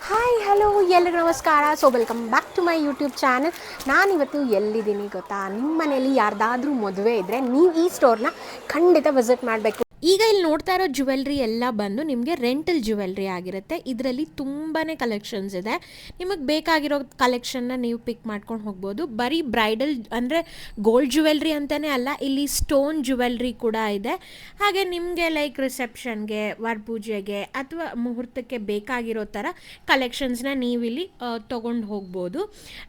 Hi hello ಎಲ್ರಿಗೂ ನಮಸ್ಕಾರ. Welcome back to my YouTube channel. ನಾನಿವತ್ತು ಎಲ್ಲಿದ್ದೀನಿ ಗೊತ್ತಾ? ನಿಮ್ಮ ಮನೇಲಿ ಯಾರ್ದಾದ್ರೂ ಮದುವೆ ಇದ್ದರೆ ನೀವು ಈ ಸ್ಟೋರ್ನ ಖಂಡಿತ ವಿಸಿಟ್ ಮಾಡಬೇಕು. ಈಗ ಇಲ್ಲಿ ನೋಡ್ತಾ ಇರೋ ಜ್ಯುವೆಲ್ರಿ ಎಲ್ಲ ಬಂದು ನಿಮಗೆ ರೆಂಟಲ್ ಜ್ಯುವೆಲ್ರಿ ಆಗಿರುತ್ತೆ. ಇದರಲ್ಲಿ ತುಂಬಾ ಕಲೆಕ್ಷನ್ಸ್ ಇದೆ. ನಿಮಗೆ ಬೇಕಾಗಿರೋ ಕಲೆಕ್ಷನ್ನ ನೀವು ಪಿಕ್ ಮಾಡ್ಕೊಂಡು ಹೋಗ್ಬೋದು. ಬರೀ ಬ್ರೈಡಲ್ ಅಂದರೆ ಗೋಲ್ಡ್ ಜ್ಯುವೆಲ್ರಿ ಅಂತಲೇ ಅಲ್ಲ, ಇಲ್ಲಿ ಸ್ಟೋನ್ ಜ್ಯುವೆಲ್ರಿ ಕೂಡ ಇದೆ. ಹಾಗೆ ನಿಮಗೆ ಲೈಕ್ ರಿಸೆಪ್ಷನ್ಗೆ, ವರಪೂಜೆಗೆ ಅಥವಾ ಮುಹೂರ್ತಕ್ಕೆ ಬೇಕಾಗಿರೋ ಥರ ಕಲೆಕ್ಷನ್ಸ್ನ ನೀವಿಲ್ಲಿ ತೊಗೊಂಡು ಹೋಗ್ಬೋದು.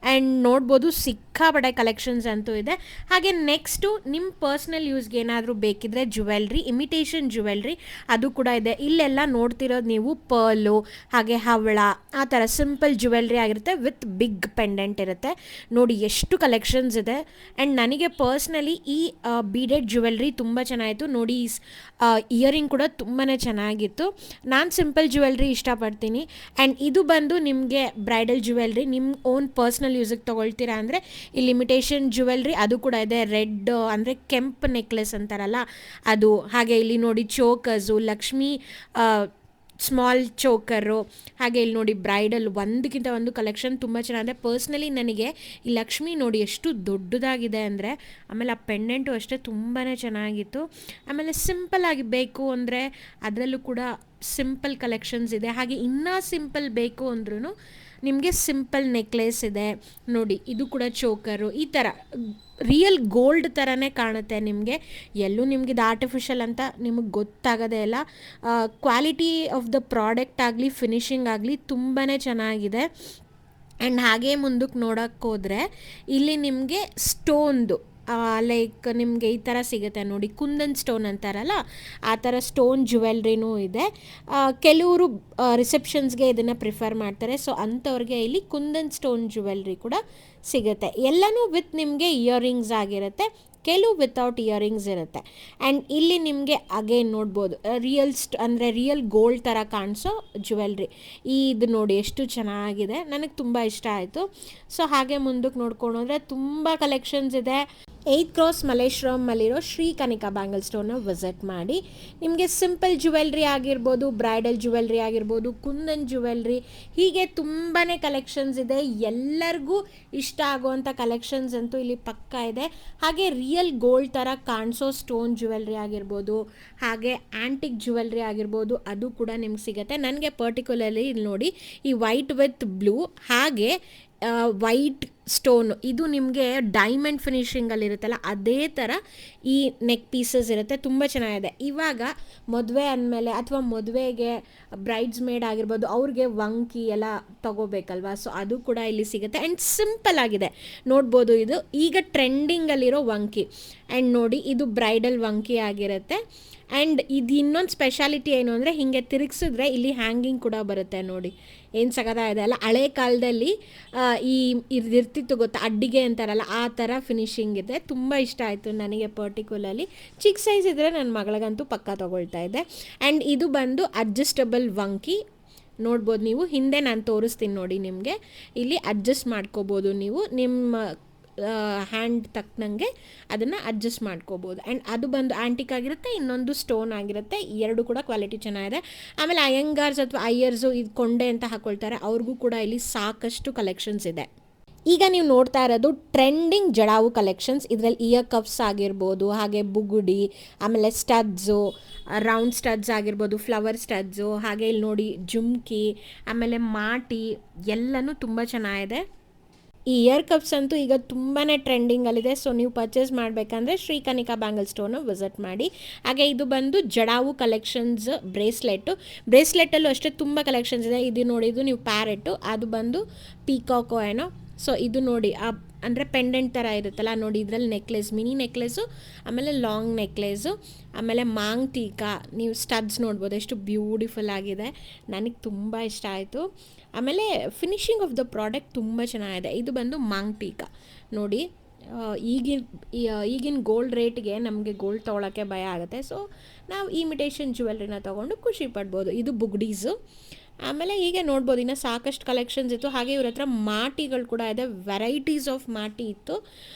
ಆ್ಯಂಡ್ ನೋಡ್ಬೋದು ಸಿಕ್ಕಾಪಟ್ಟೆ ಕಲೆಕ್ಷನ್ಸ್ ಅಂತೂ ಇದೆ. ಹಾಗೆ ನೆಕ್ಸ್ಟು ನಿಮ್ಮ ಪರ್ಸ್ನಲ್ ಯೂಸ್ಗೆ ಏನಾದರೂ ಬೇಕಿದ್ರೆ ಜ್ಯುವೆಲ್ರಿ, ಇಮಿಟೇಷನ್ ಜ್ಯುವೆಲ್ರಿ ಅದು ಕೂಡ ಇದೆ. ಇಲ್ಲೆಲ್ಲ ನೋಡ್ತಿರೋದು ನೀವು ಪರ್ಲು, ಹಾಗೆ ಹವಳ, ಆ ಥರ ಸಿಂಪಲ್ ಜ್ಯುವೆಲ್ರಿ ಆಗಿರುತ್ತೆ ವಿತ್ ಬಿಗ್ ಪೆಂಡೆಂಟ್ ಇರುತ್ತೆ. ನೋಡಿ ಎಷ್ಟು ಕಲೆಕ್ಷನ್ಸ್ ಇದೆ. ಆ್ಯಂಡ್ ನನಗೆ ಪರ್ಸ್ನಲಿ ಈ ಬೀಡೆಡ್ ಜ್ಯುವೆಲ್ರಿ ತುಂಬ ಚೆನ್ನಾಗಿತ್ತು. ನೋಡಿ ಇಯರಿಂಗ್ ಕೂಡ ತುಂಬಾ ಚೆನ್ನಾಗಿತ್ತು. ನಾನು ಸಿಂಪಲ್ ಜ್ಯುವೆಲ್ರಿ ಇಷ್ಟಪಡ್ತೀನಿ. ಆ್ಯಂಡ್ ಇದು ಬಂದು ನಿಮಗೆ ಬ್ರೈಡಲ್ ಜ್ಯುವೆಲ್ರಿ ನಿಮ್ಮ ಓನ್ ಪರ್ಸ್ನಲ್ ಯೂಸಿಗೆ ತೊಗೊಳ್ತೀರಾ ಅಂದರೆ ಇಲ್ಲಿ ಇಮಿಟೇಷನ್ ಜ್ಯುವೆಲ್ರಿ ಅದು ಕೂಡ ಇದೆ. ರೆಡ್ ಅಂದರೆ ಕೆಂಪು ನೆಕ್ಲೆಸ್ ಅಂತಾರಲ್ಲ ಅದು. ಹಾಗೆ ಇಲ್ಲಿ ನೋಡಿ ಚೋಕರ್ಸು, ಲಕ್ಷ್ಮಿ ಸ್ಮಾಲ್ ಚೋಕರು, ಹಾಗೆ ಇಲ್ಲಿ ನೋಡಿ ಬ್ರೈಡಲ್ ಒಂದಕ್ಕಿಂತ ಒಂದು ಕಲೆಕ್ಷನ್ ತುಂಬ ಚೆನ್ನಾಗಿದೆ. ಪರ್ಸ್ನಲಿ ನನಗೆ ಈ ಲಕ್ಷ್ಮಿ ನೋಡಿ ಎಷ್ಟು ದೊಡ್ಡದಾಗಿದೆ ಅಂದರೆ, ಆಮೇಲೆ ಆ ಪೆಂಡೆಂಟು ಅಷ್ಟೇ ತುಂಬಾ ಚೆನ್ನಾಗಿತ್ತು. ಆಮೇಲೆ ಸಿಂಪಲ್ ಆಗಿ ಬೇಕು ಅಂದರೆ ಅದರಲ್ಲೂ ಕೂಡ ಸಿಂಪಲ್ ಕಲೆಕ್ಷನ್ಸ್ ಇದೆ. ಹಾಗೆ ಇನ್ನೂ ಸಿಂಪಲ್ ಬೇಕು ಅಂದ್ರೂ ನಿಮಗೆ ಸಿಂಪಲ್ ನೆಕ್ಲೆಸ್ ಇದೆ ನೋಡಿ. ಇದು ಕೂಡ ಚೋಕರು, ಈ ಥರ ರಿಯಲ್ ಗೋಲ್ಡ್ ಥರನೇ ಕಾಣುತ್ತೆ ನಿಮಗೆ. ಎಲ್ಲೂ ನಿಮಗೆ ಇದು ಆರ್ಟಿಫಿಷಿಯಲ್ ಅಂತ ನಿಮಗೆ ಗೊತ್ತಾಗೋದೇ ಇಲ್ಲ. ಕ್ವಾಲಿಟಿ ಆಫ್ ದ ಪ್ರಾಡಕ್ಟ್ ಆಗಲಿ, ಫಿನಿಶಿಂಗ್ ಆಗಲಿ ತುಂಬಾ ಚೆನ್ನಾಗಿದೆ. ಆ್ಯಂಡ್ ಹಾಗೆ ಮುಂದಕ್ಕೆ ನೋಡೋಕ್ಕೆ ಹೋದರೆ ಇಲ್ಲಿ ನಿಮಗೆ ಸ್ಟೋನ್ದು ಲೈಕ್ ನಿಮಗೆ ಈ ಥರ ಸಿಗುತ್ತೆ ನೋಡಿ, ಕುಂದನ್ ಸ್ಟೋನ್ ಅಂತಾರಲ್ಲ ಆ ಥರ ಸ್ಟೋನ್ ಜ್ಯುವೆಲ್ರಿನೂ ಇದೆ. ಕೆಲವರು ರಿಸೆಪ್ಷನ್ಸ್ಗೆ ಇದನ್ನು ಪ್ರಿಫರ್ ಮಾಡ್ತಾರೆ. ಸೊ ಅಂಥವ್ರಿಗೆ ಇಲ್ಲಿ ಕುಂದನ್ ಸ್ಟೋನ್ ಜ್ಯುವೆಲ್ರಿ ಕೂಡ ಸಿಗುತ್ತೆ. ಎಲ್ಲನೂ ವಿತ್ ನಿಮಗೆ ಇಯರಿಂಗ್ಸ್ ಆಗಿರುತ್ತೆ, ಕೆಲವು ವಿತೌಟ್ ಇಯರಿಂಗ್ಸ್ ಇರುತ್ತೆ. ಆ್ಯಂಡ್ ಇಲ್ಲಿ ನಿಮಗೆ ಅಗೇನ್ ನೋಡ್ಬೋದು ಅಂದರೆ ರಿಯಲ್ ಗೋಲ್ಡ್ ಥರ ಕಾಣಿಸೋ ಜ್ಯುವೆಲ್ರಿ. ಇದು ನೋಡಿ ಎಷ್ಟು ಚೆನ್ನಾಗಿದೆ, ನನಗೆ ತುಂಬ ಇಷ್ಟ ಆಯಿತು. ಸೊ ಹಾಗೆ ಮುಂದಕ್ಕೆ ನೋಡ್ಕೊಂಡು ಹೋದರೆ ತುಂಬ ಕಲೆಕ್ಷನ್ಸ್ ಇದೆ. 8th ಕ್ರಾಸ್ ಮಲ್ಲೇಶ್ವರಮಲ್ಲಿರೋ ಶ್ರೀ ಕನಿಕಾ ಬ್ಯಾಂಗಲ್ ಸ್ಟೋರ್ನ ವಿಸಿಟ್ ಮಾಡಿ. ನಿಮಗೆ ಸಿಂಪಲ್ ಜ್ಯುವೆಲ್ರಿ ಆಗಿರ್ಬೋದು, ಬ್ರೈಡಲ್ ಜ್ಯುವೆಲ್ರಿ ಆಗಿರ್ಬೋದು, ಕುಂದನ್ ಜ್ಯುವೆಲ್ರಿ, ಹೀಗೆ ತುಂಬಾ ಕಲೆಕ್ಷನ್ಸ್ ಇದೆ. ಎಲ್ಲರಿಗೂ ಇಷ್ಟ ಆಗುವಂಥ ಕಲೆಕ್ಷನ್ಸ್ ಅಂತೂ ಇಲ್ಲಿ ಪಕ್ಕ ಇದೆ. ಹಾಗೆ ರಿಯಲ್ ಗೋಲ್ಡ್ ಥರ ಕಾಣಿಸೋ ಸ್ಟೋನ್ ಜ್ಯುವೆಲ್ರಿ ಆಗಿರ್ಬೋದು, ಹಾಗೆ ಆ್ಯಂಟಿಕ್ ಜ್ಯುವೆಲ್ರಿ ಆಗಿರ್ಬೋದು, ಅದು ಕೂಡ ನಿಮ್ಗೆ ಸಿಗುತ್ತೆ. ನನಗೆ ಪರ್ಟಿಕ್ಯುಲರ್ಲಿ ಇಲ್ಲಿ ನೋಡಿ ಈ ವೈಟ್ ವಿತ್ ಬ್ಲೂ, ಹಾಗೆ ವೈಟ್ ಸ್ಟೋನು, ಇದು ನಿಮಗೆ ಡೈಮಂಡ್ ಫಿನಿಷಿಂಗಲ್ಲಿರುತ್ತಲ್ಲ ಅದೇ ಥರ ಈ ನೆಕ್ ಪೀಸಸ್ ಇರುತ್ತೆ. ತುಂಬ ಚೆನ್ನಾಗಿದೆ. ಇವಾಗ ಮದುವೆ ಅಂದಮೇಲೆ ಅಥವಾ ಮದುವೆಗೆ ಬ್ರೈಡ್ಸ್ ಮೇಡ್ ಆಗಿರ್ಬೋದು, ಅವ್ರಿಗೆ ವಂಕಿ ಎಲ್ಲ ತೊಗೋಬೇಕಲ್ವ, ಸೊ ಅದು ಕೂಡ ಇಲ್ಲಿ ಸಿಗುತ್ತೆ. ಆ್ಯಂಡ್ ಸಿಂಪಲ್ ಆಗಿದೆ ನೋಡ್ಬೋದು. ಇದು ಈಗ ಟ್ರೆಂಡಿಂಗಲ್ಲಿರೋ ವಂಕಿ. ಆ್ಯಂಡ್ ನೋಡಿ ಇದು ಬ್ರೈಡಲ್ ವಂಕಿ ಆಗಿರುತ್ತೆ. ಆ್ಯಂಡ್ ಇದು ಇನ್ನೊಂದು ಸ್ಪೆಷಾಲಿಟಿ ಏನು ಅಂದರೆ, ಹೀಗೆ ತಿರುಗಿಸಿದ್ರೆ ಇಲ್ಲಿ ಹ್ಯಾಂಗಿಂಗ್ ಕೂಡ ಬರುತ್ತೆ ನೋಡಿ, ಏನು ಸಗದಾಗಿದೆ ಅಲ್ಲ. ಹಳೆ ಕಾಲದಲ್ಲಿ ಇರ್ತಿತ್ತು ಗೊತ್ತಾ, ಅಡ್ಡಿಗೆ ಅಂತಾರಲ್ಲ ಆ ಥರ ಫಿನಿಶಿಂಗ್ ಇದೆ. ತುಂಬ ಇಷ್ಟ ಆಯಿತು ನನಗೆ ಪರ್ಟಿಕ್ಯುಲರ್ಲಿ. ಚಿಕ್ಕ ಸೈಜ್ ಇದ್ದರೆ ನನ್ನ ಮಗಳಿಗಂತೂ ಪಕ್ಕ ತೊಗೊಳ್ತಾ ಇದ್ದೆ. ಆ್ಯಂಡ್ ಇದು ಬಂದು ಅಡ್ಜಸ್ಟಬಲ್ ವಂಕಿ ನೋಡ್ಬೋದು ನೀವು. ಹಿಂದೆ ನಾನು ತೋರಿಸ್ತೀನಿ ನೋಡಿ, ನಿಮಗೆ ಇಲ್ಲಿ ಅಡ್ಜಸ್ಟ್ ಮಾಡ್ಕೋಬೋದು ನೀವು ನಿಮ್ಮ ಹ್ಯಾಂಡ್ ತಕ್ಕನಂಗೆ ಅದನ್ನು ಅಡ್ಜಸ್ಟ್ ಮಾಡ್ಕೋಬೋದು. ಆ್ಯಂಡ್ ಅದು ಬಂದು ಆ್ಯಂಟಿಕ್ ಆಗಿರುತ್ತೆ, ಇನ್ನೊಂದು ಸ್ಟೋನ್ ಆಗಿರುತ್ತೆ. ಎರಡು ಕೂಡ ಕ್ವಾಲಿಟಿ ಚೆನ್ನಾಗಿದೆ. ಆಮೇಲೆ ಅಯ್ಯಂಗಾರ್ಸ್ ಅಥವಾ ಅಯ್ಯರ್ಸು ಇದು ಕೊಂಡೆ ಅಂತ ಹಾಕ್ಕೊಳ್ತಾರೆ, ಅವ್ರಿಗೂ ಕೂಡ ಇಲ್ಲಿ ಸಾಕಷ್ಟು ಕಲೆಕ್ಷನ್ಸ್ ಇದೆ. ಈಗ ನೀವು ನೋಡ್ತಾ ಇರೋದು ಟ್ರೆಂಡಿಂಗ್ ಜಡಾವು ಕಲೆಕ್ಷನ್ಸ್. ಇದರಲ್ಲಿ ಇಯರ್ ಕಪ್ಸ್ ಆಗಿರ್ಬೋದು, ಹಾಗೆ ಬುಗುಡಿ, ಆಮೇಲೆ ಸ್ಟಡ್ಸು, ರೌಂಡ್ ಸ್ಟಡ್ಸ್ ಆಗಿರ್ಬೋದು, ಫ್ಲವರ್ ಸ್ಟಡ್ಸು, ಹಾಗೆ ಇಲ್ಲಿ ನೋಡಿ ಜುಮ್ಕಿ, ಆಮೇಲೆ ಮಾಟಿ, ಎಲ್ಲನೂ ತುಂಬ ಚೆನ್ನಾಗಿದೆ. ಈ ಇಯರ್ ಕಪ್ಸ್ ಅಂತೂ ಈಗ ತುಂಬಾ ಟ್ರೆಂಡಿಂಗಲ್ಲಿದೆ. ಸೊ ನೀವು ಪರ್ಚೇಸ್ ಮಾಡಬೇಕಂದ್ರೆ ಶ್ರೀ ಕನಿಕಾ ಬ್ಯಾಂಗಲ್ ಸ್ಟೋರ್ನ ವಿಸಿಟ್ ಮಾಡಿ. ಹಾಗೆ ಇದು ಬಂದು ಜಡಾವು ಕಲೆಕ್ಷನ್ಸ್ ಬ್ರೇಸ್ಲೆಟಲ್ಲೂ ಅಷ್ಟೇ ತುಂಬ ಕಲೆಕ್ಷನ್ಸ್ ಇದೆ. ಇದು ನೋಡಿದ್ದು ನೀವು ಪ್ಯಾರೆಟು, ಅದು ಬಂದು ಪೀಕಾಕೋ ಏನೋ. ಸೊ ಇದು ನೋಡಿ ಅಂದರೆ ಪೆಂಡೆಂಟ್ ಥರ ಇರುತ್ತಲ್ಲ ನೋಡಿ, ಇದರಲ್ಲಿ ನೆಕ್ಲೆಸ್, ಮಿನಿ ನೆಕ್ಲೆಸ್ಸು, ಆಮೇಲೆ ಲಾಂಗ್ ನೆಕ್ಲೆಸ್ಸು, ಆಮೇಲೆ ಮಾಂಗ್ ಟೀಕಾ, ನೀವು ಸ್ಟಡ್ಸ್ ನೋಡ್ಬೋದು ಎಷ್ಟು ಬ್ಯೂಟಿಫುಲ್ ಆಗಿದೆ. ನನಗೆ ತುಂಬ ಇಷ್ಟ ಆಯಿತು. ಆಮೇಲೆ ಫಿನಿಶಿಂಗ್ ಆಫ್ ದ ಪ್ರಾಡಕ್ಟ್ ತುಂಬ ಚೆನ್ನಾಗಿದೆ. ಇದು ಬಂದು ಮಾಂಗ್ ಟೀಕಾ ನೋಡಿ. ಈಗಿನ ಗೋಲ್ಡ್ ರೇಟ್ಗೆ ನಮಗೆ ಗೋಲ್ಡ್ ತೊಗೊಳಕ್ಕೆ ಭಯ ಆಗುತ್ತೆ. ಸೊ ನಾವು ಇಮಿಟೇಷನ್ ಜ್ಯುವೆಲ್ರಿನ ತೊಗೊಂಡು ಖುಷಿ ಪಡ್ಬೋದು. ಇದು ಬುಗ್ಡೀಸು ಆಮೇಲೆ ಹೀಗೆ ನೋಡ್ಬೋದು ಇನ್ನು ಸಾಕಷ್ಟು ಕಲೆಕ್ಷನ್ಸ್ ಇತ್ತು. ಹಾಗೆ ಇವ್ರ ಹತ್ರ ಮಾಟಿಗಳು ಕೂಡ ಇದೆ, ವೆರೈಟೀಸ್ ಆಫ್ ಮಾಟಿ ಇತ್ತು.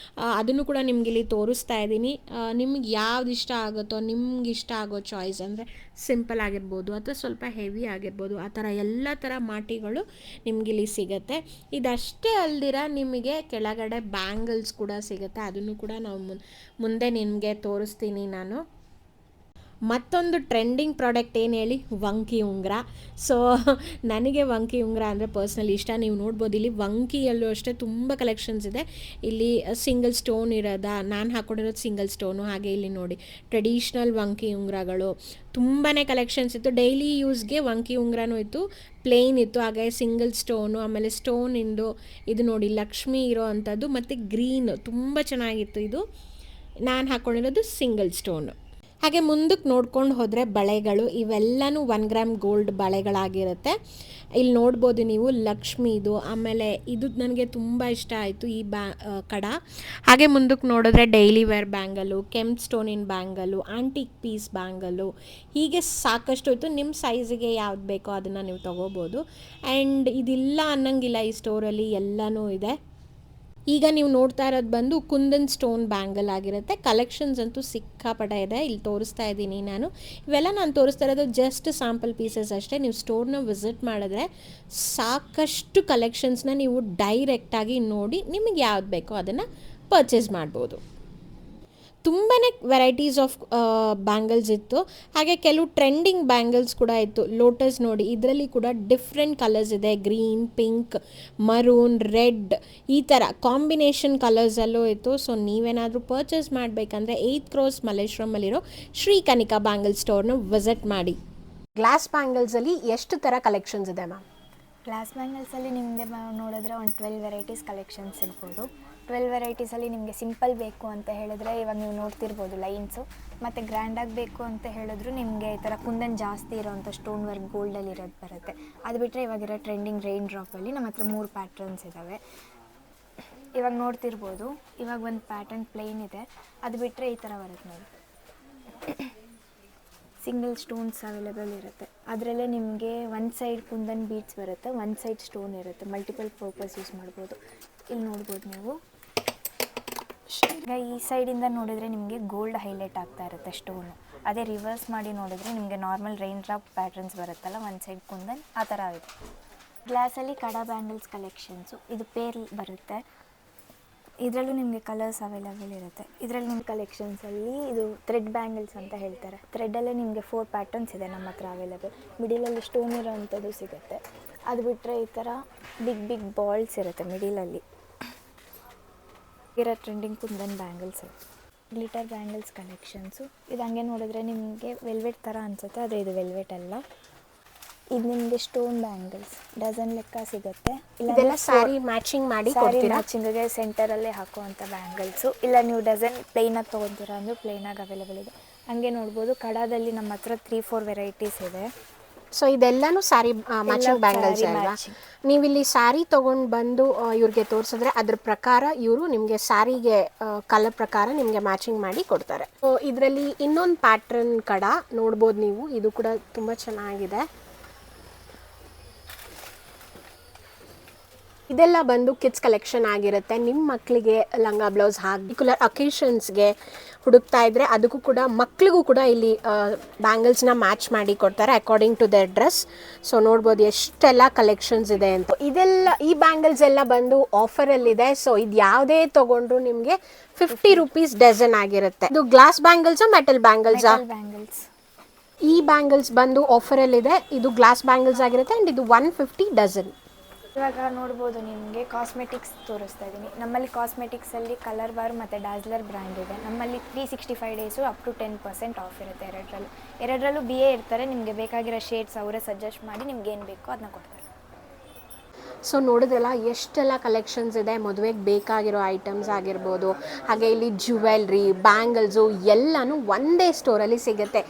ಅದನ್ನು ಕೂಡ ನಿಮ್ಗೆ ಇಲ್ಲಿ ತೋರಿಸ್ತಾ ಇದ್ದೀನಿ. ನಿಮ್ಗೆ ಯಾವ್ದು ಇಷ್ಟ ಆಗುತ್ತೋ, ನಿಮ್ಗೆ ಇಷ್ಟ ಆಗೋ ಚಾಯ್ಸ್ ಅಂದರೆ ಸಿಂಪಲ್ ಆಗಿರ್ಬೋದು ಅಥವಾ ಸ್ವಲ್ಪ ಹೆವಿ ಆಗಿರ್ಬೋದು, ಆ ಥರ ಎಲ್ಲ ಥರ ಮಾಟಿಗಳು ನಿಮಗಿಲ್ಲಿ ಸಿಗುತ್ತೆ. ಇದಷ್ಟೇ ಅಲ್ದಿರ ನಿಮಗೆ ಕೆಳಗಡೆ ಬ್ಯಾಂಗಲ್ಸ್ ಕೂಡ ಸಿಗುತ್ತೆ, ಅದನ್ನು ಕೂಡ ನಾವು ಮುಂದೆ ನಿಮಗೆ ತೋರಿಸ್ತೀನಿ ನಾನು. ಮತ್ತೊಂದು ಟ್ರೆಂಡಿಂಗ್ ಪ್ರಾಡಕ್ಟ್ ಏನು ಹೇಳಿ, ವಂಕಿ ಉಂಗುರ. ಸೊ ನನಗೆ ವಂಕಿ ಉಂಗುರ ಅಂದರೆ ಪರ್ಸ್ನಲಿ ಇಷ್ಟ. ನೀವು ನೋಡ್ಬೋದು ಇಲ್ಲಿ ವಂಕಿಯಲ್ಲೂ ಅಷ್ಟೇ ತುಂಬ ಕಲೆಕ್ಷನ್ಸ್ ಇದೆ. ಇಲ್ಲಿ ಸಿಂಗಲ್ ಸ್ಟೋನ್ ಇರೋದ, ನಾನು ಹಾಕ್ಕೊಂಡಿರೋದು ಸಿಂಗಲ್ ಸ್ಟೋನು. ಹಾಗೆ ಇಲ್ಲಿ ನೋಡಿ ಟ್ರೆಡಿಷ್ನಲ್ ವಂಕಿ ಉಂಗುರಗಳು ತುಂಬಾ ಕಲೆಕ್ಷನ್ಸ್ ಇತ್ತು. ಡೈಲಿ ಯೂಸ್ಗೆ ವಂಕಿ ಉಂಗುರನೂ ಇತ್ತು, ಪ್ಲೇನ್ ಇತ್ತು, ಹಾಗೆ ಸಿಂಗಲ್ ಸ್ಟೋನು, ಆಮೇಲೆ ಸ್ಟೋನಿಂದು ಇದು ನೋಡಿ ಲಕ್ಷ್ಮಿ ಇರೋ ಅಂಥದ್ದು, ಮತ್ತು ಗ್ರೀನ್ ತುಂಬ ಚೆನ್ನಾಗಿತ್ತು. ಇದು ನಾನು ಹಾಕ್ಕೊಂಡಿರೋದು ಸಿಂಗಲ್ ಸ್ಟೋನು. ಹಾಗೆ ಮುಂದಕ್ಕೆ ನೋಡ್ಕೊಂಡು ಹೋದರೆ ಬಳೆಗಳು, ಇವೆಲ್ಲನೂ 1 ಗ್ರಾಮ್ ಗೋಲ್ಡ್ ಬಳೆಗಳಾಗಿರುತ್ತೆ. ಇಲ್ಲಿ ನೋಡ್ಬೋದು ನೀವು ಲಕ್ಷ್ಮೀದು, ಆಮೇಲೆ ಇದು ನನಗೆ ತುಂಬ ಇಷ್ಟ ಆಯಿತು ಈ ಕಡ. ಹಾಗೆ ಮುಂದಕ್ಕೆ ನೋಡಿದ್ರೆ ಡೈಲಿ ವೇರ್ ಬ್ಯಾಂಗಲು, ಕೆಂಪು ಸ್ಟೋನಿನ ಬ್ಯಾಂಗಲು, ಆಂಟಿಕ್ ಪೀಸ್ ಬ್ಯಾಂಗಲು, ಹೀಗೆ ಸಾಕಷ್ಟು ಇತ್ತು. ನಿಮ್ಮ ಸೈಜಿಗೆ ಯಾವ್ದು ಬೇಕೋ ಅದನ್ನು ನೀವು ತೊಗೋಬೋದು. ಆ್ಯಂಡ್ ಇದಿಲ್ಲ ಅನ್ನಂಗಿಲ್ಲ, ಈ ಸ್ಟೋರಲ್ಲಿ ಎಲ್ಲನೂ ಇದೆ. ಈಗ ನೀವು ನೋಡ್ತಾ ಇರೋದು ಬಂದು ಕುಂದನ್ ಸ್ಟೋನ್ ಬ್ಯಾಂಗಲ್ ಆಗಿರುತ್ತೆ. ಕಲೆಕ್ಷನ್ಸ್ ಅಂತೂ ಸಿಕ್ಕಾಪಟ್ಟೆ ಇದೆ, ಇಲ್ಲಿ ತೋರಿಸ್ತಾ ಇದ್ದೀನಿ ನಾನು. ಇವೆಲ್ಲ ನಾನು ತೋರಿಸ್ತಾ ಇರೋದು ಜಸ್ಟ್ ಸ್ಯಾಂಪಲ್ ಪೀಸಸ್ ಅಷ್ಟೇ. ನೀವು ಸ್ಟೋರ್ನ ವಿಸಿಟ್ ಮಾಡಿದ್ರೆ ಸಾಕಷ್ಟು ಕಲೆಕ್ಷನ್ಸ್ನ ನೀವು ಡೈರೆಕ್ಟಾಗಿ ನೋಡಿ ನಿಮಗೆ ಯಾವ್ದು ಬೇಕೋ ಅದನ್ನು ಪರ್ಚೇಸ್ ಮಾಡ್ಬೋದು. ತುಂಬಾ ವೆರೈಟೀಸ್ ಆಫ್ ಬ್ಯಾಂಗಲ್ಸ್ ಇತ್ತು. ಹಾಗೆ ಕೆಲವು ಟ್ರೆಂಡಿಂಗ್ ಬ್ಯಾಂಗಲ್ಸ್ ಕೂಡ ಇತ್ತು. ಲೋಟಸ್ ನೋಡಿ, ಇದರಲ್ಲಿ ಕೂಡ ಡಿಫ್ರೆಂಟ್ ಕಲರ್ಸ್ ಇದೆ, ಗ್ರೀನ್, ಪಿಂಕ್, ಮರೂನ್, ರೆಡ್, ಈ ಥರ ಕಾಂಬಿನೇಷನ್ ಕಲರ್ಸಲ್ಲೂ ಇತ್ತು. ಸೊ ನೀವೇನಾದರೂ ಪರ್ಚೇಸ್ ಮಾಡಬೇಕಂದ್ರೆ 8th ಕ್ರಾಸ್ ಮಲ್ಲೇಶ್ವರಮಲ್ಲಿರೋ ಶ್ರೀ ಕನಿಕಾ ಬ್ಯಾಂಗಲ್ ಸ್ಟೋರ್ನ ವಿಸಿಟ್ ಮಾಡಿ. ಗ್ಲಾಸ್ ಬ್ಯಾಂಗಲ್ಸಲ್ಲಿ ಎಷ್ಟು ಥರ ಕಲೆಕ್ಷನ್ಸ್ ಇದೆ ಮ್ಯಾಮ್? ಗ್ಲಾಸ್ ಬ್ಯಾಂಗಲ್ಸಲ್ಲಿ ನಿಮಗೆ ನೋಡಿದ್ರೆ ಒಂದು 12 ವೆರೈಟೀಸ್ ಕಲೆಕ್ಷನ್ಸ್ ಇರ್ಬೋದು. 12 ವೆರೈಟೀಸಲ್ಲಿ ನಿಮಗೆ ಸಿಂಪಲ್ ಬೇಕು ಅಂತ ಹೇಳಿದ್ರೆ ಇವಾಗ ನೀವು ನೋಡ್ತಿರ್ಬೋದು ಲೈನ್ಸು, ಮತ್ತು ಗ್ರ್ಯಾಂಡಾಗಿ ಬೇಕು ಅಂತ ಹೇಳಿದ್ರು ನಿಮಗೆ ಈ ಥರ ಕುಂದನ್ ಜಾಸ್ತಿ ಇರೋವಂಥ ಸ್ಟೋನ್ ವರ್ಕ್ ಗೋಲ್ಡಲ್ಲಿ ಇರೋದು ಬರುತ್ತೆ. ಅದು ಬಿಟ್ಟರೆ ಇವಾಗಿರೋ ಟ್ರೆಂಡಿಂಗ್ ರೈನ್ ಡ್ರಾಪಲ್ಲಿ ನಮ್ಮ ಹತ್ರ 3 ಪ್ಯಾಟ್ರನ್ಸ್ ಇದ್ದಾವೆ. ಇವಾಗ ನೋಡ್ತಿರ್ಬೋದು, ಇವಾಗ ಒಂದು ಪ್ಯಾಟರ್ನ್ ಪ್ಲೇನ್ ಇದೆ, ಅದು ಬಿಟ್ಟರೆ ಈ ಥರ ಬರುತ್ತೆ ನೋಡಿ, ಸಿಂಗಲ್ ಸ್ಟೋನ್ಸ್ ಅವೈಲೇಬಲ್ ಇರುತ್ತೆ. ಅದರಲ್ಲೇ ನಿಮಗೆ ಒಂದು ಸೈಡ್ ಕುಂದನ್ ಬೀಡ್ಸ್ ಬರುತ್ತೆ, ಒಂದು ಸೈಡ್ ಸ್ಟೋನ್ ಇರುತ್ತೆ, ಮಲ್ಟಿಪಲ್ ಪರ್ಪಸ್ ಯೂಸ್ ಮಾಡ್ಬೋದು. ಇಲ್ಲಿ ನೋಡ್ಬೋದು ನೀವು, ಈಗ ಈ ಸೈಡಿಂದ ನೋಡಿದರೆ ನಿಮಗೆ ಗೋಲ್ಡ್ ಹೈಲೈಟ್ ಆಗ್ತಾ ಇರುತ್ತೆ ಸ್ಟೋನು. ಅದೇ ರಿವರ್ಸ್ ಮಾಡಿ ನೋಡಿದರೆ ನಿಮಗೆ ನಾರ್ಮಲ್ ರೈನ್ ಡ್ರಾಪ್ ಪ್ಯಾಟ್ರನ್ಸ್ ಬರುತ್ತಲ್ಲ, ಒಂದು ಸೈಡ್ ಕುಂದನ್ ಆ ಥರ ಇದೆ. ಗ್ಲಾಸಲ್ಲಿ ಕಡ ಬ್ಯಾಂಗಲ್ಸ್ ಕಲೆಕ್ಷನ್ಸು, ಇದು ಪೇರ್ ಬರುತ್ತೆ. ಇದರಲ್ಲೂ ನಿಮಗೆ ಕಲರ್ಸ್ ಅವೈಲೇಬಲ್ ಇರುತ್ತೆ. ಇದರಲ್ಲಿ ನಿಮ್ಮ ಕಲೆಕ್ಷನ್ಸಲ್ಲಿ ಇದು ಥ್ರೆಡ್ ಬ್ಯಾಂಗಲ್ಸ್ ಅಂತ ಹೇಳ್ತಾರೆ. ಥ್ರೆಡ್ಡಲ್ಲೇ ನಿಮಗೆ 4 ಪ್ಯಾಟರ್ನ್ಸ್ ಇದೆ ನಮ್ಮ ಹತ್ರ ಅವೈಲೇಬಲ್. ಮಿಡಿಲಲ್ಲಿ ಸ್ಟೋನ್ ಇರೋ ಅಂಥದ್ದು ಸಿಗುತ್ತೆ. ಅದು ಬಿಟ್ಟರೆ ಈ ಥರ ಬಿಗ್ ಬಿಗ್ ಬಾಲ್ಸ್ ಇರುತ್ತೆ ಮಿಡಿಲಲ್ಲಿ ಇರೋ trending kundan bangles. Glitter bangles collections, ಇದು ಹಂಗೆ ನೋಡಿದ್ರೆ ನಿಮಗೆ ವೆಲ್ವೆಟ್ ಥರ ಅನಿಸುತ್ತೆ, ಆದರೆ ಇದು ವೆಲ್ವೆಟ್ ಅಲ್ಲ. ಇದು ನಿಮಗೆ ಸ್ಟೋನ್ ಬ್ಯಾಂಗಲ್ಸ್ ಡಜನ್ ಲೆಕ್ಕ ಸಿಗುತ್ತೆ. ಇದೆಲ್ಲ ಸ್ಯಾರಿ ಮ್ಯಾಚಿಂಗ್ ಮಾಡಿ ಸ್ಯಾರಿ ಮ್ಯಾಚಿಂಗ್ಗೆ ಸೆಂಟರಲ್ಲೇ ಹಾಕುವಂಥ ಬ್ಯಾಂಗಲ್ಸು. ಇಲ್ಲ ನೀವು ಡಜನ್ ಪ್ಲೈನಾಗಿ ತೊಗೊತೀರಾ ಅಂದರೆ ಪ್ಲೈನಾಗಿ ಅವೈಲೇಬಲ್ ಇದೆ. ಹಂಗೆ ನೋಡ್ಬೋದು ಕಡಾದಲ್ಲಿ ನಮ್ಮ ಹತ್ರ 3-4 ವೆರೈಟೀಸ್ ಇದೆ. ಸೊ ಇದೆಲ್ಲನೂ ಸ್ಯಾರಿ ಮ್ಯಾಚಿಂಗ್ ಬ್ಯಾಂಗಲ್ಸ್ ಅಲ್ವಾ? ನೀವಿಲ್ಲಿ ಸ್ಯಾರಿ ತೊಗೊಂಡು ಬಂದು ಇವ್ರಿಗೆ ತೋರಿಸಿದ್ರೆ ಅದ್ರ ಪ್ರಕಾರ ಇವರು ನಿಮಗೆ ಸ್ಯಾರಿಗೆ ಕಲರ್ ಪ್ರಕಾರ ನಿಮಗೆ ಮ್ಯಾಚಿಂಗ್ ಮಾಡಿ ಕೊಡ್ತಾರೆ. ಸೊ ಇದರಲ್ಲಿ ಇನ್ನೊಂದು ಪ್ಯಾಟ್ರನ್ ಕಡ ನೋಡ್ಬೋದು ನೀವು, ಇದು ಕೂಡ ತುಂಬ ಚೆನ್ನಾಗಿದೆ. ಇದೆಲ್ಲ ಬಂದು ಕಿಡ್ಸ್ ಕಲೆಕ್ಷನ್ ಆಗಿರುತ್ತೆ. ನಿಮ್ಮ ಮಕ್ಕಳಿಗೆ ಲಂಗ ಬ್ಲೌಸ್ ಪರ್ಟಿಕ್ಯುಲರ್ ಅಕೇಶನ್ಸ್ಗೆ ಹುಡುಕ್ತಾ ಇದ್ದರೆ ಅದಕ್ಕೂ ಕೂಡ ಮಕ್ಕಳಿಗೂ ಕೂಡ ಇಲ್ಲಿ ಬ್ಯಾಂಗಲ್ಸ್ನ ಮ್ಯಾಚ್ ಮಾಡಿ ಕೊಡ್ತಾರೆ according to their dress. So ನೋಡ್ಬೋದು ಎಷ್ಟೆಲ್ಲ ಕಲೆಕ್ಷನ್ಸ್ ಇದೆ ಅಂತ. ಇದೆಲ್ಲ ಈ ಬ್ಯಾಂಗಲ್ಸ್ ಎಲ್ಲ ಬಂದು ಆಫರಲ್ಲಿದೆ. ಸೊ ಇದು ಯಾವುದೇ ತೊಗೊಂಡ್ರು ನಿಮಗೆ 50 ರೂಪೀಸ್ ಡಜನ್ ಆಗಿರುತ್ತೆ. ಇದು ಗ್ಲಾಸ್ ಬ್ಯಾಂಗಲ್ಸಾ ಮೆಟಲ್ ಬ್ಯಾಂಗಲ್ಸಾ? ಬ್ಯಾಂಗಲ್ಸ್. ಈ ಬ್ಯಾಂಗಲ್ಸ್ ಬಂದು ಆಫರಲ್ಲಿದೆ. ಇದು ಗ್ಲಾಸ್ ಬ್ಯಾಂಗಲ್ಸ್ ಆಗಿರುತ್ತೆ ಆ್ಯಂಡ್ ಇದು 150 ಡಜನ್. ಇವಾಗ ನೋಡ್ಬೋದು ನಿಮಗೆ ಕಾಸ್ಮೆಟಿಕ್ಸ್ ತೋರಿಸ್ತಾ ಇದ್ದೀನಿ. ನಮ್ಮಲ್ಲಿ ಕಾಸ್ಮೆಟಿಕ್ಸಲ್ಲಿ ಕಲರ್ ಬಾರ್ ಮತ್ತು ಡಾಜ್ಲರ್ ಬ್ರ್ಯಾಂಡ್ ಇದೆ. ನಮ್ಮಲ್ಲಿ 365 ಡೇಸು ಅಪ್ ಟು 10% ಆಫ್ ಇರುತ್ತೆ. ಎರಡರಲ್ಲೂ BA ಇರ್ತಾರೆ. ನಿಮಗೆ ಬೇಕಾಗಿರೋ ಶೇಡ್ಸ್ ಅವರೇ ಸಜೆಸ್ಟ್ ಮಾಡಿ ನಿಮ್ಗೆ ಏನು ಬೇಕೋ ಅದನ್ನ ಕೊಡ್ತಾರೆ. ಸೊ ನೋಡಿದ್ರಲ್ಲ ಎಷ್ಟೆಲ್ಲ ಕಲೆಕ್ಷನ್ಸ್ ಇದೆ. ಮದುವೆಗೆ ಬೇಕಾಗಿರೋ ಐಟಮ್ಸ್ ಆಗಿರ್ಬೋದು, ಹಾಗೆ ಇಲ್ಲಿ ಜ್ಯುವೆಲ್ರಿ, ಬ್ಯಾಂಗಲ್ಸು ಎಲ್ಲನೂ ಒಂದೇ ಸ್ಟೋರಲ್ಲಿ ಸಿಗುತ್ತೆ.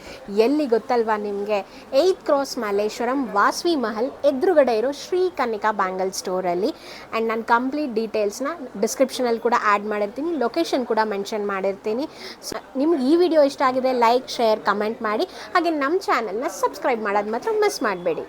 ಎಲ್ಲಿ ಗೊತ್ತಲ್ವಾ ನಿಮಗೆ? 8th ಕ್ರಾಸ್ ಮಲ್ಲೇಶ್ವರಂ ವಾಸವಿ ಮಹಲ್ ಎದುರುಗಡೆ ಇರೋ ಶ್ರೀ ಕನಿಕಾ ಬ್ಯಾಂಗಲ್ ಸ್ಟೋರಲ್ಲಿ. ಆ್ಯಂಡ್ ನಾನು ಕಂಪ್ಲೀಟ್ ಡೀಟೇಲ್ಸ್ನ ಡಿಸ್ಕ್ರಿಪ್ಷನಲ್ಲಿ ಕೂಡ ಆ್ಯಡ್ ಮಾಡಿರ್ತೀನಿ, ಲೊಕೇಶನ್ ಕೂಡ ಮೆನ್ಷನ್ ಮಾಡಿರ್ತೀನಿ. ಸೊ ನಿಮ್ಗೆ ಈ ವಿಡಿಯೋ ಇಷ್ಟ ಆಗಿದೆ ಲೈಕ್, ಶೇರ್, ಕಮೆಂಟ್ ಮಾಡಿ. ಹಾಗೆ ನಮ್ಮ ಚಾನಲ್ನ ಸಬ್ಸ್ಕ್ರೈಬ್ ಮಾಡೋದು ಮಾತ್ರ ಮಿಸ್ ಮಾಡಬೇಡಿ.